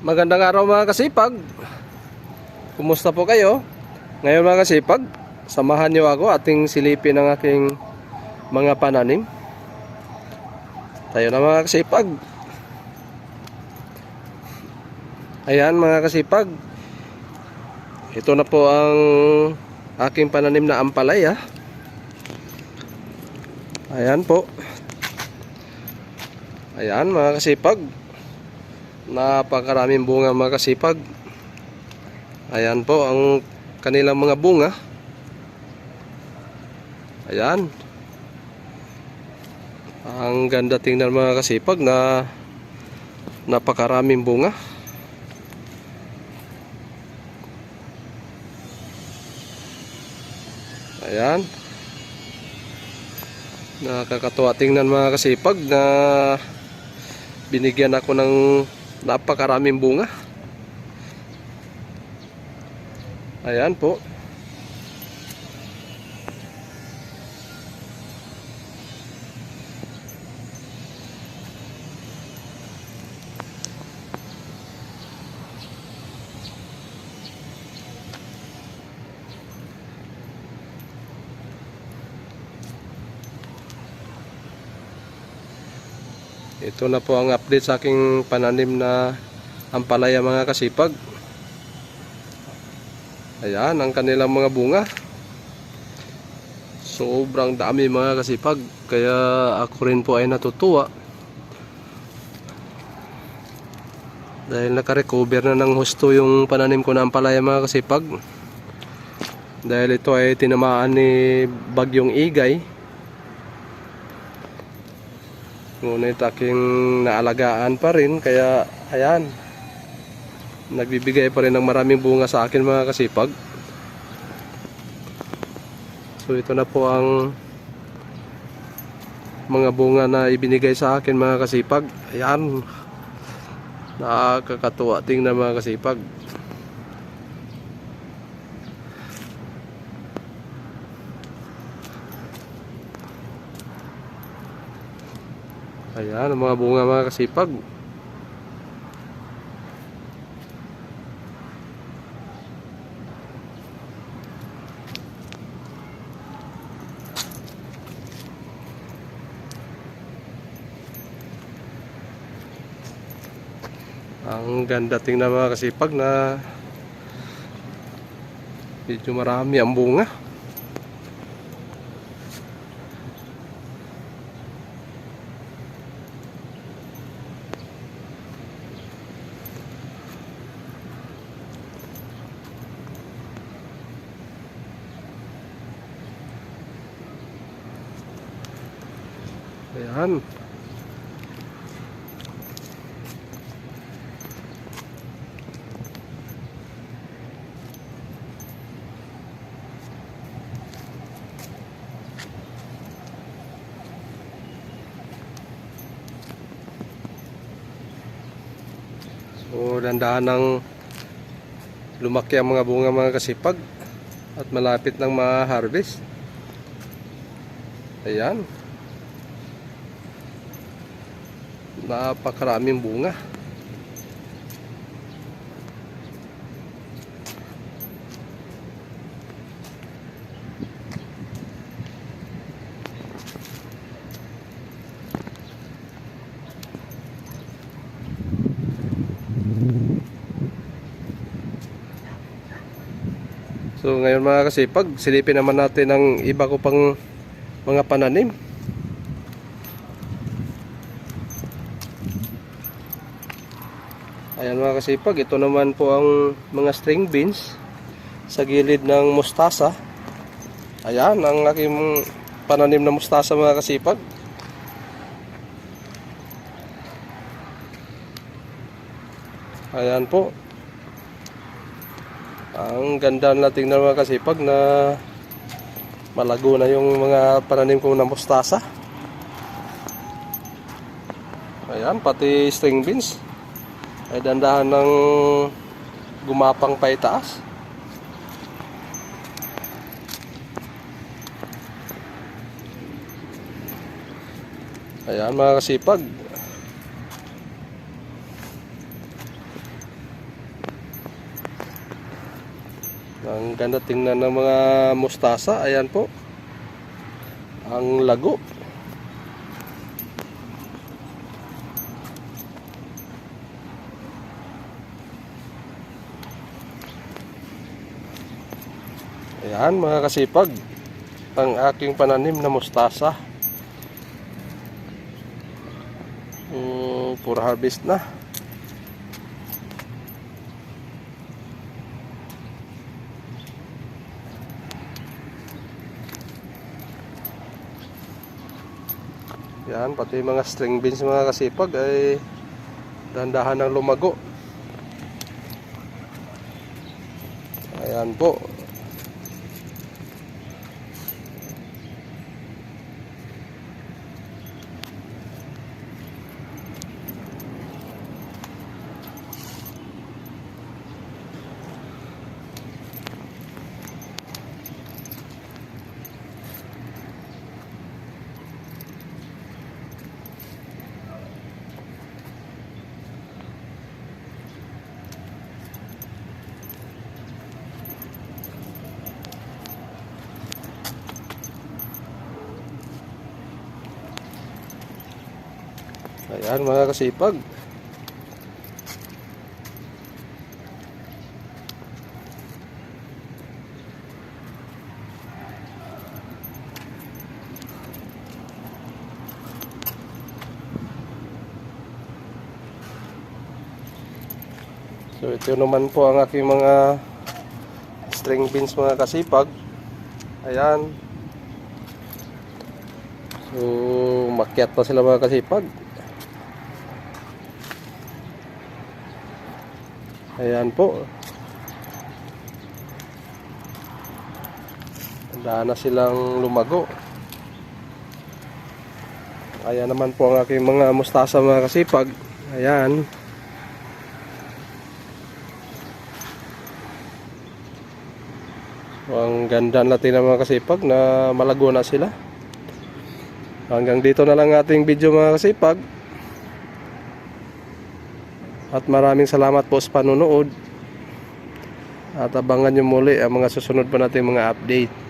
Magandang araw mga kasipag. Kumusta po kayo? Ngayon mga kasipag, samahan niyo ako ating silipin ang aking mga pananim. Tayo na mga kasipag. Ayan mga kasipag, ito na po ang aking pananim na ampalaya. Ayan po. Ayan mga kasipag, napakaraming bunga mga kasipag. Ayan po ang kanilang mga bunga. Ayan. Ang ganda tingnan mga kasipag na napakaraming bunga. Ayan. Nakakatuwa tingnan mga kasipag na binigyan ako ng napakaraming bunga. Ayan po. Ito na po ang update sa aking pananim na ampalaya mga kasipag. Ayan ang kanilang mga bunga. Sobrang dami mga kasipag. Kaya ako rin po ay natutuwa. Dahil nakarecover na ng husto yung pananim ko na ampalaya mga kasipag. Dahil ito ay tinamaan ni Bagyong Igay. Ngunit aking naalagaan pa rin, kaya ayan, nagbibigay pa rin ng maraming bunga sa akin mga kasipag. So ito na po ang mga bunga na ibinigay sa akin mga kasipag. Ayan, nakakatuwa tingnan mga kasipag. Ayan ang mga bunga mga kasipag. Ang ganda tingnan mga kasipag na medyo marami ang bunga. Ayan. So dandahan ng lumaki ang mga bunga mga kasipag at malapit nang ma-harvest. Ayan. Napakaraming bunga. So ngayon mga kasipag, silipin naman natin ang iba ko pang mga pananim. Ayan mga kasipag, ito naman po ang mga string beans sa gilid ng mustasa. Ayan ang aking pananim na mustasa mga kasipag. Ayan po. Ang ganda na tingnan mga kasipag na malago na yung mga pananim ko na mustasa. Ayan, pati string beans ay dandahan ng gumapang pa itaas. Ayan mga kasipag. Ang ganda tingnan ng mga mustasa. Ayan po. Ang lago. Ayan mga kasipag, ang aking pananim na mustasa. For harvest na. Yan, pati mga string beans mga kasipag ay dahan-dahan ng lumago. Ayan po. Ayan mga kasipag. So ito naman po ang aking mga string beans mga kasipag. Ayan. So makyat pa sila mga kasipag. Ayan po. Handa na silang lumago. Ayan naman po ang aking mga mustasa mga kasipag. Ayan. Ang ganda natin ng mga kasipag na malago na sila. Hanggang dito na lang ating video mga kasipag. At maraming salamat po sa panunood. At abangan nyo muli ang mga susunod pa nating mga update.